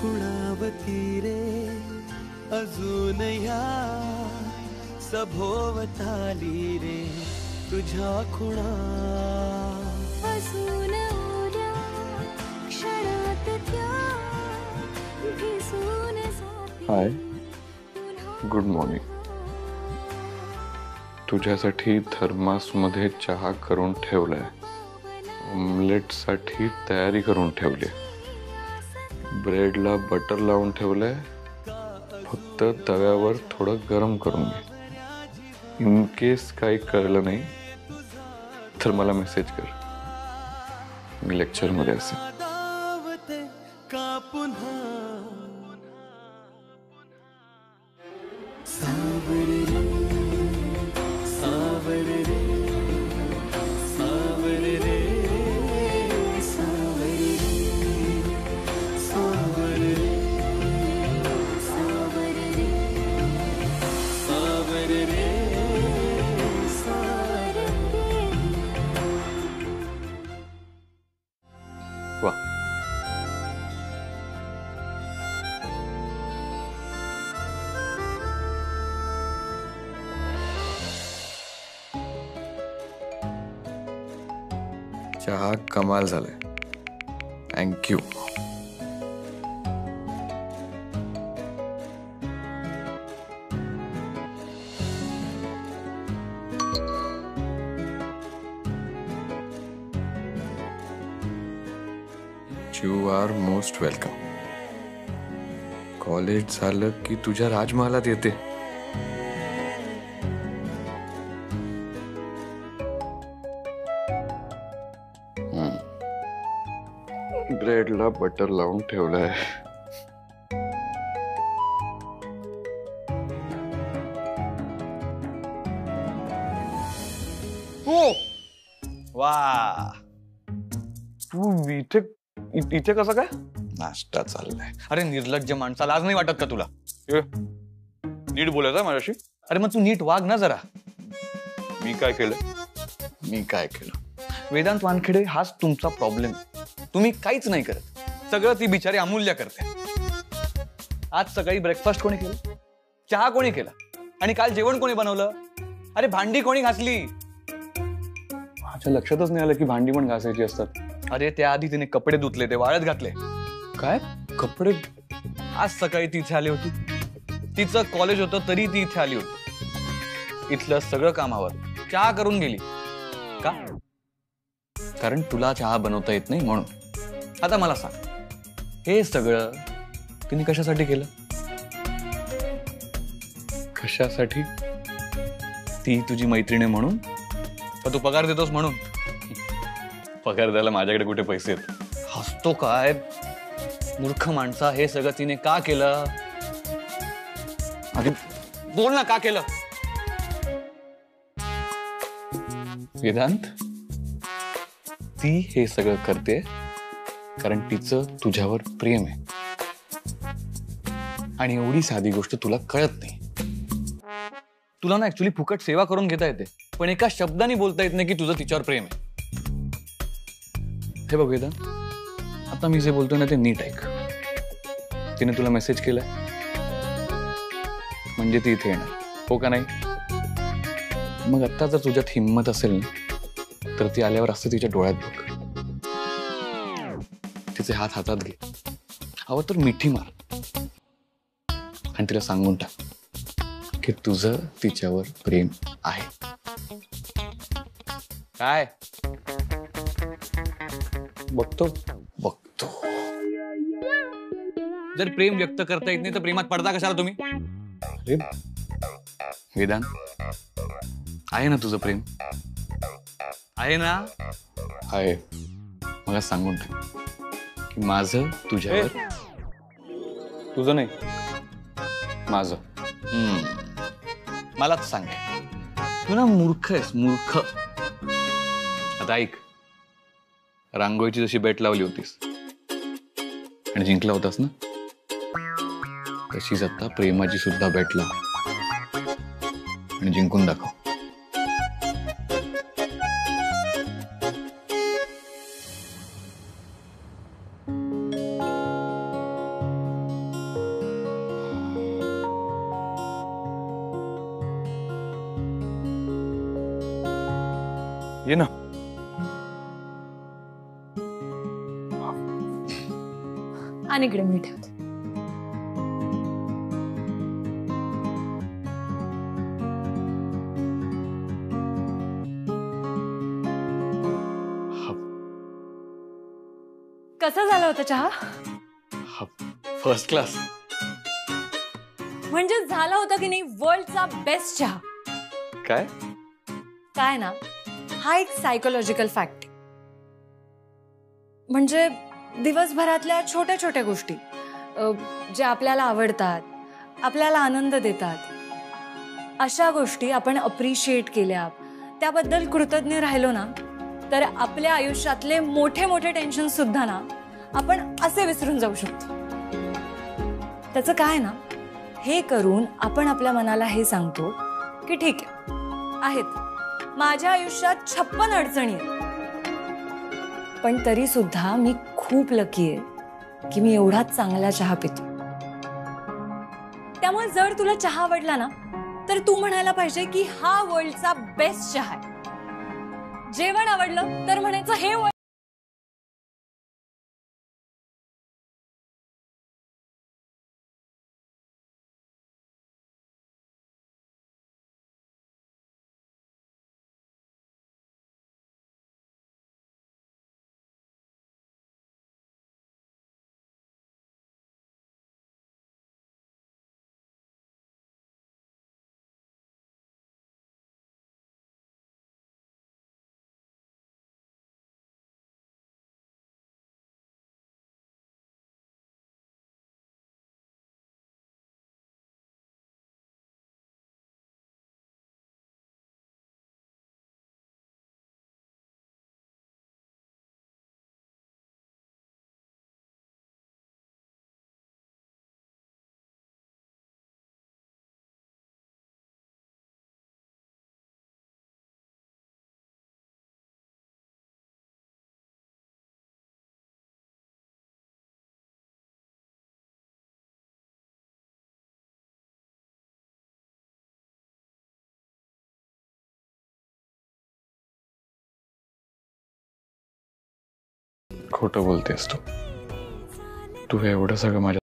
खुणावती रे अजून ह्या सभोवताली रे तुझ्या खुणा अजून उद्या क्षणात त्या भिजून जातील. हाय, गुड मॉर्निंग. तुझ्यासाठी थर्मासमध्ये चहा करून ठेवलाय. ऑमलेट साठी तयारी करून ठेवली. ब्रेडला बटर लावून ठेवलंय. फक्त तव्यावर थोडं गरम करून घे. इन केस काही कळलं नाही तर मला मेसेज कर. मी लेक्चर मध्ये असेल. का पुन्हा चहा कमाल झालाय. Thank you. You are most welcome. College झालं की तुझ्या राजमहालात येते. ब्रेडला बटर लावून ठेवलंय. वा, तू इथे कसं काय? नाश्ता चाललाय. अरे निर्लज्ज माणसाला आज नाही वाटत का तुला? नीट बोलायचं माझ्याशी. अरे मग तू नीट वाग ना जरा. मी काय केलं? वेदांत वानखेडे हाच तुमचा प्रॉब्लेम. तुम्ही काहीच नाही करत. सगळं ती बिचारी अमूल्य करते. आज सकाळी ब्रेकफास्ट कोणी केलं? चहा कोणी केला? आणि काल जेवण कोणी बनवलं? अरे भांडी कोणी घासली? माझ्या लक्षातच नाही आलं की भांडी पण घासायची असतात. अरे त्याआधी तिने कपडे धुतले, ते वाळत घातले. काय कपडे? आज सकाळी ती इथे आली होती. तिचं कॉलेज होतं तरी ती इथे आली होती. इथलं सगळं कामावर चहा करून गेली. का? कारण तुला चहा बनवता येत नाही म्हणून. आता मला सांग, हे सगळं तिने कशासाठी केलं? कशासाठी? ती तुझी मैत्रीण आहे म्हणून? का तू पगार देतोस म्हणून? पगार द्यायला माझ्याकडे कुठे पैसे आहेत? हसतो काय मूर्ख माणसा? हे सगळं तिने का केलं? अरे बोल ना, का केलं? वेदांत, ती हे सगळं करते कारण तिचं तुझ्यावर प्रेम आहे. आणि एवढी साधी गोष्ट तुला कळत नाही. तुला ना ऍक्च्युली फुकट सेवा करून घेता येते, पण एका शब्दाने बोलता येत नाही की तुझं तिच्यावर प्रेम आहे. हे बघ वेदांत, आता मी जे बोलतोय ना ते नीट ऐक. तिने तुला मेसेज केलाय म्हणजे ती इथे येणार, हो का नाही? मग आता जर तुझ्यात हिंमत असेल ना तर ती आल्यावर असं तिच्या डोळ्यात बघ. तिचे हात हातात घे. हवं तर मिठी मार आणि तिला सांगून टाक की तुझं तिच्यावर प्रेम आहे. काय बघतो. जर प्रेम व्यक्त करता येत नाही तर प्रेमात पडता कशाला तुम्ही? अरे वेदांत, आहे ना तुझं प्रेम? आहे ना? आहे. मला सांगून टाक की माझं तुझ्यावर. तुझं नाही, माझं. मलाच सांग. तू ना मूर्ख आहेस, मूर्ख. आता ऐक, रांगोळीची जशी बॅट लावली होतीस आणि जिंकला होतास ना, तशीच आता प्रेमाची सुद्धा बॅट लाव आणि जिंकून दाखव. ये ना. आणि इकडे मी ठेवते. कसा झाला होता चहा? First class. म्हणजे झाला होता की नाही वर्ल्डचा बेस्ट चहा? काय? काय ना, हा एक सायकोलॉजिकल फॅक्ट. म्हणजे दिवसभरातल्या छोट्या छोट्या गोष्टी ज्या आपल्याला आवडतात, आपल्याला आनंद देतात, अशा गोष्टी आपण अप्रिशिएट केल्या, त्याबद्दल कृतज्ञ राहिलो ना, तर आपल्या आयुष्यातले मोठे मोठे टेन्शन सुद्धा ना आपण असे विसरून जाऊ शकतो. त्याचं काय ना, हे करून आपण आपल्या मनाला हे सांगतो की ठीक आहेत, माझ्या आयुष्यात 56 अडचणी आहेत, पण तरी सुद्धा मी खूप लकी आहे की मी एवढा चांगला चहा पितो. त्यामुळे जर तुला चहा आवडला ना, तर तू म्हणायला पाहिजे की हा वर्ल्डचा बेस्ट चहा आहे. जेवण आवडलं तर म्हणायचं हे खोटं बोलतेस तू. तू हे एवढं सगळं माझ्या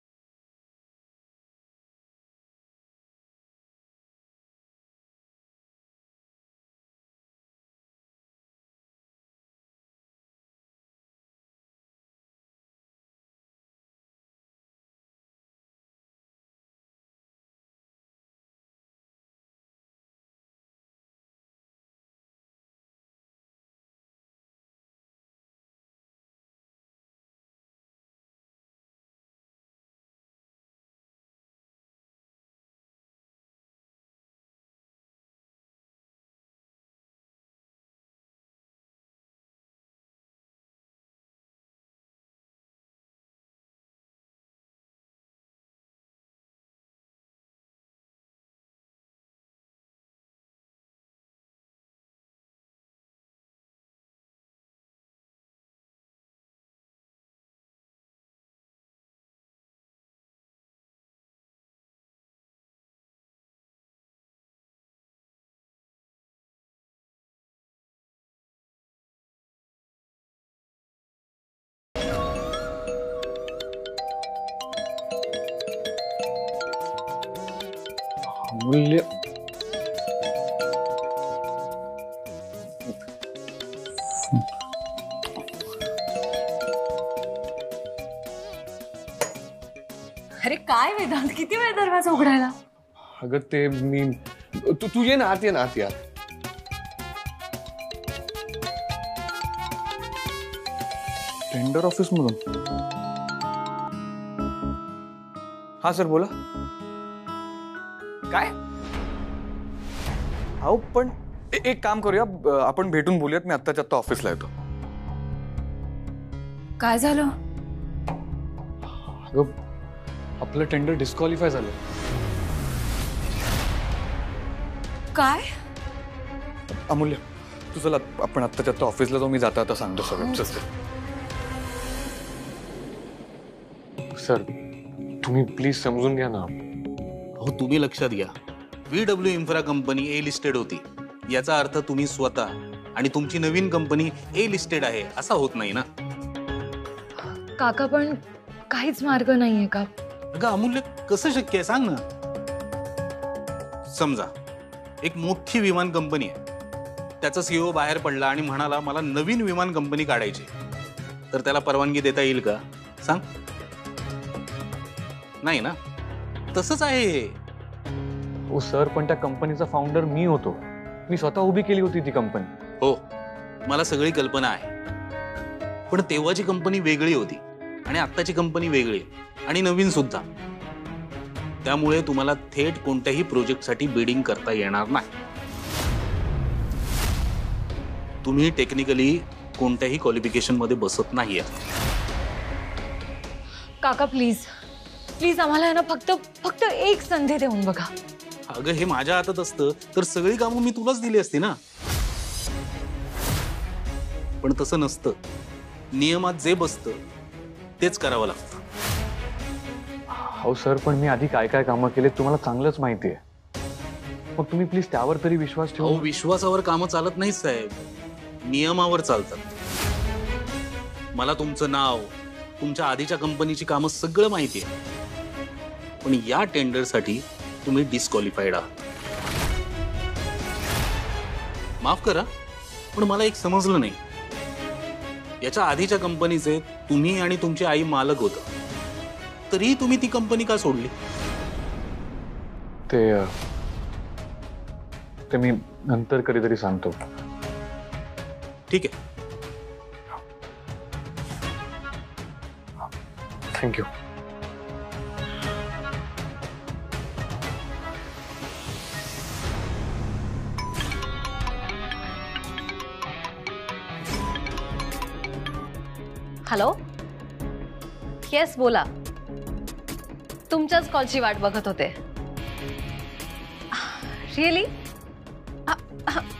अमूल्य अरे काय वेदांत, किती वेळ दरवाजा उघडायला? अगं ते मी तू ये ना आत, ये ना आत, या. टेंडर ऑफिस मधून? हा सर बोला. काय? अहो पण एक काम करूया, आपण भेटून बोलूयात. मी आत्ताच्या आत्ता ऑफिसला येतो. काय झालं? अगं आपलं टेंडर डिस्क्वालिफाय झालं. काय? अमूल्य तू चला, आपण आत्ताच्या आत्ता ऑफिसला जाऊ. मी जाता आता सांगतो सगळं. सर तुम्ही प्लीज समजून घ्या ना. हो तुम्ही लक्षात घ्या, VW infra company A listed होती. याचा अर्थ तुम्ही स्वतः आणि तुमची नवीन कंपनी ए लिस्टेड आहे असा होत नाही ना. काका पण काहीच मार्ग नाहीये का? अगं अमूल्य, कसं शक्य आहे सांग ना. समजा एक मोठी विमान कंपनी आहे, त्याचा सीईओ बाहेर पडला आणि म्हणाला मला नवीन विमान कंपनी काढायची, तर त्याला परवानगी देता येईल का सांग? नाही ना. तसंच आहे. हो सर, पण त्या कंपनीचा फाउंडर मी होतो. मी स्वतः उभी केली होती ती कंपनी. हो, मला सगळी कल्पना आहे. पण तेव्हाची कंपनी वेगळी होती आणि आत्ताची कंपनी वेगळी आणि नवीन सुद्धा. त्यामुळे तुम्हाला थेट कोणत्याही प्रोजेक्टसाठी बिडिंग करता येणार नाही. तुम्ही टेक्निकली कोणत्याही क्वालिफिकेशन मध्ये बसत नाहीये. काका प्लीज प्लीज आम्हाला ना फक्त एक संधी देऊन बघा. अगं हे माझ्या हातात असतं तर सगळी कामं मी तुलाच दिली असती ना. पण तसं नसतं. नियमात जे बसतं तेच करावं लागतं. हो सर, पण मी आधी काय काय कामं केले तुम्हाला चांगलंच माहिती आहे. मग तुम्ही प्लीज त्यावर तरी विश्वास अहो, ठेवा. विश्वासावर कामं चालत नाहीत साहेब, नियमावर चालतात. मला तुमचं नाव, तुमच्या आधीच्या कंपनीची कामं सगळं माहिती आहे. पण या टेंडरसाठी तुम्ही डिस्क्वालिफाईड आहात. माफ करा, पण मला एक समजलं नाही. याच्या आधीच्या कंपनीचे तुम्ही आणि तुमची आई मालक होता, तरीही तुम्ही ती कंपनी का सोडली? ते मी नंतर कधीतरी सांगतो. ठीक आहे. थँक्यू. हॅलो, येस बोला. तुमच्याच कॉलची वाट बघत होते. Really?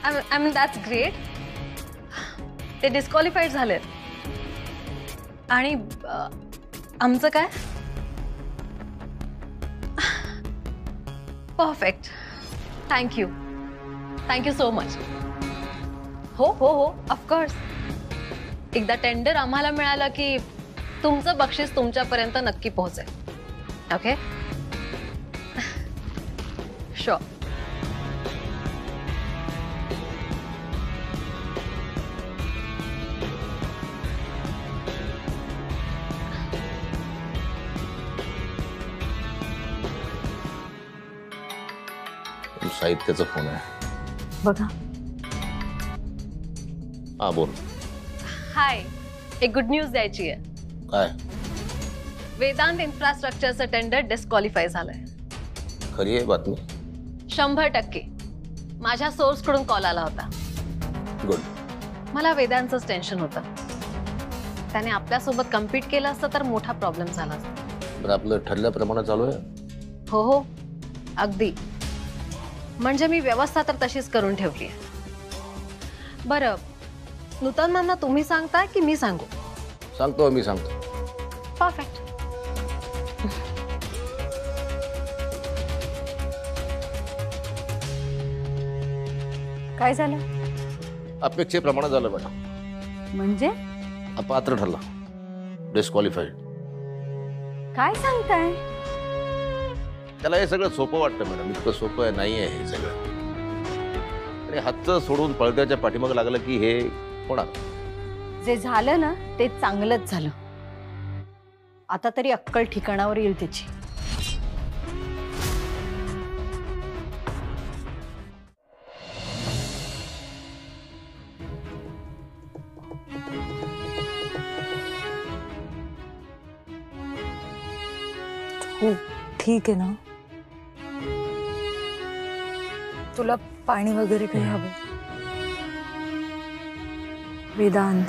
I mean that's great. ते डिस्क्वालिफाईड झाले आणि आमचं काय? परफेक्ट. Thank you so much. हो हो हो, ऑफकोर्स. एकदा टेंडर आम्हाला मिळालं की तुमचं बक्षीस तुमच्यापर्यंत नक्की पोहोचेल. Okay, sure. साहित्याचा फोन आहे. बघा. हा बोल. हाय, एक गुड न्यूज द्यायची आहे. काय? वेदांत इन्फ्रास्ट्रक्चरचं टेंडर डिस्क्वालिफाय झालंय. खरी आहे बातमी? 100%. माझ्या सोर्सकडून कॉल आला होता. गुड. मला वेदांतच टेन्शन होतं. त्याने आपल्यासोबत कम्पीट केलं असतं तर मोठा प्रॉब्लेम झाला असता. बरं, आपलं ठरल्याप्रमाणे चालू आहे? हो हो, अगदी. म्हणजे मी व्यवस्था तर तशीच करून ठेवली आहे. बरं, नूतन मॅमना तुम्ही सांगताय की मी सांगू? सांगतो मी सांगतो. परफेक्ट. काय झालं? अपेक्षेप्रमाणे झालं मॅडम. म्हणजे अपात्र ठरला, डिस्क्वालिफाईड. काय सांगताय? त्याला हे सगळं सोपं वाटतं मॅडम. इतकं सोपं नाही आहे हे सगळं. आणि हातचं सोडून पळद्याच्या पाठीमागं लागलं की हे होणार. जे झालं ना ते चांगलंच झालं. आता तरी अक्कल ठिकाणावर येईल त्याची. हो, ठीक आहे ना? तुला पाणी वगैरे काही हवं? वेदांत,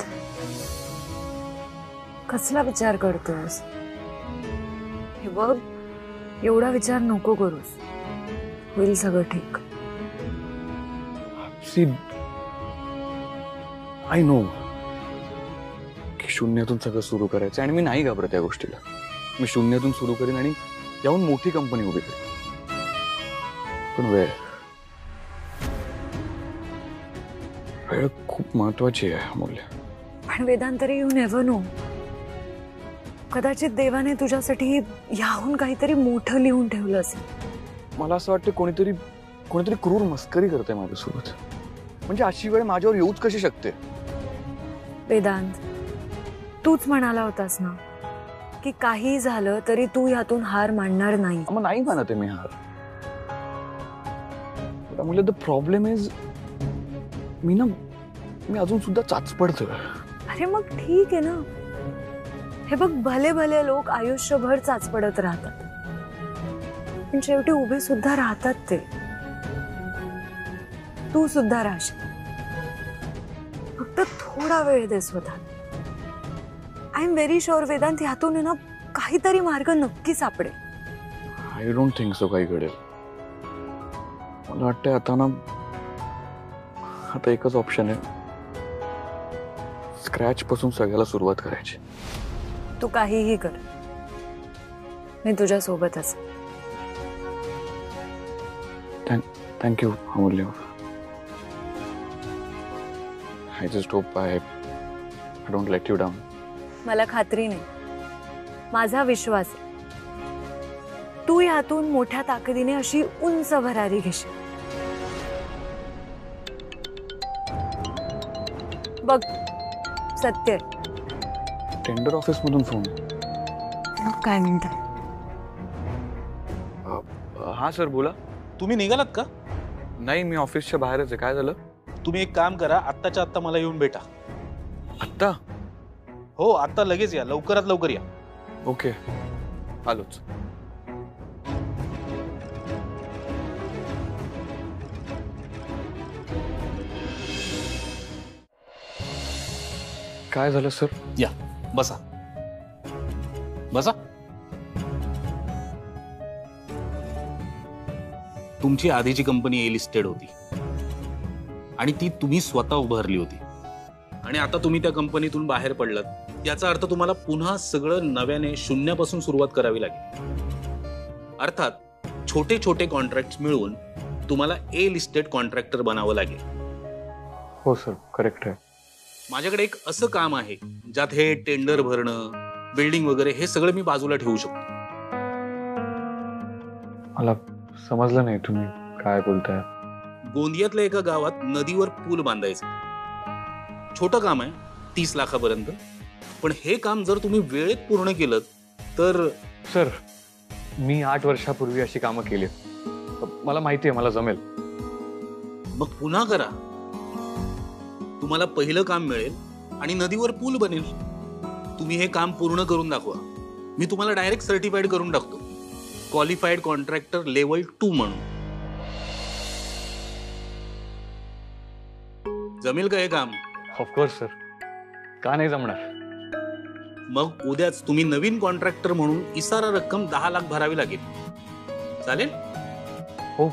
कसला विचार करतोस? हे बघ, एवढा विचार नको करूस. होईल सगळं ठीक. आय नो की शून्यातून सगळं सुरू करायचं आणि मी नाही घाबरत त्या गोष्टीला. मी शून्यातून सुरू करीन आणि याहून मोठी कंपनी उभी करेन. पण वेळ वेळ खूप महत्वाची आहे अमूल्य. पण वेदांतरी यू नेव्हर नो, कदाचित देवाने तुझ्यासाठी याहून काहीतरी मोठं लिहून ठेवलं असेल. मला असं वाटतं कोणीतरी क्रूर मस्करी करते माझ्यासोबत. म्हणजे अशी वेळ माझ्यावर येऊच कशी शकते? वेदांत, तूच म्हणाला होतास ना की काही झालं तरी तू यातून हार मानणार नाही. मग नाही म्हणते मी हार. त्यामुळे द प्रॉब्लेम इज मी अजून सुद्धा चाचपडतोय. अरे मग ठीक आहे ना. हे बघ, भले भले लोक आयुष्यभर चाचपडत राहतात, पण शेवटी उभे सुद्धा राहतात. ते तू सुद्धा राहशील. फक्त थोडा वेळ दे स्वतः. I am very sure Vedant, ह्यातून ना काहीतरी मार्ग नक्की सापडेल. आय डोंट थिंक सो काही घडेल. मला वाटतंय आता एकच ऑप्शन आहे, स्क्रॅच पासून सगळ्याला सुरुवात करायची. तू काहीही कर, मी तुझ्या सोबतच. थँक्यू अमूल्य. I just hope I don't let you down. मला खात्री नाही, माझा विश्वास आहे तू यातून मोठ्या ताकदीने अशी उंच भरारी घेशील. बघ, सत्य टेंडर ऑफिस मधून फोन. काय म्हणता? हा सर, बोला. तुम्ही निघालात का? नाही, मी ऑफिसच्या बाहेरच आहे. काय झालं? तुम्ही एक काम करा, आत्ताच्या आत्ता मला येऊन भेटा. आत्ता? हो, आत्ता लगेच या, लवकरात लवकर या. ओके, आलोच. काय झालं सर? या, बसा बसा. तुमची आधीची कंपनी ए लिस्टेड होती आणि ती तुम्ही स्वतः उभारली होती, आणि आता तुम्ही त्या कंपनीतून बाहेर पडलात. याचा अर्थ तुम्हाला पुन्हा सगळं नव्याने शून्यापासून सुरुवात करावी लागेल. अर्थात छोटे छोटे कॉन्ट्रॅक्ट मिळवून तुम्हाला ए लिस्टेड कॉन्ट्रॅक्टर बनावं लागेल. हो सर, करेक्ट आहे. माझ्याकडे एक असं काम आहे ज्यात हे टेंडर भरणं, बिल्डिंग वगैरे हे सगळं मी बाजूला ठेवू शकतो. मला समजलं नाही तुम्ही काय बोलताय. गोंदियातल्या एका गावात नदीवर पूल बांधायचं. छोटं काम आहे, 30 लाखापर्यंत. पण हे काम जर तुम्ही वेळेत पूर्ण केलं तर. सर, मी 8 वर्षापूर्वी अशी कामं केली. मला माहिती आहे, मला जमेल. मग पुन्हा करा. तुम्हाला पहिलं काम मिळेल आणि नदीवर पूल बनेल. तुम्ही हे काम पूर्ण करून दाखवा. मी तुम्हाला डायरेक्ट सर्टिफाईड करून टाकतो, क्वालिफाईड कॉन्ट्रॅक्टर लेवल 2 म्हणून. जमेल का हे काम? ऑफकोर्स सर, का नाही जमणार. मग उद्याच तुम्ही नवीन कॉन्ट्रॅक्टर म्हणून इसारा रक्कम 10 लाख भरावी लागेल. चालेल? हो,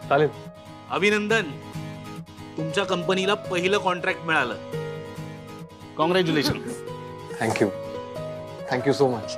चालेल. अभिनंदन, तुमच्या कंपनीला पहिलं कॉन्ट्रॅक्ट मिळालं. कॉंग्रॅच्युलेशन. Thank you so much.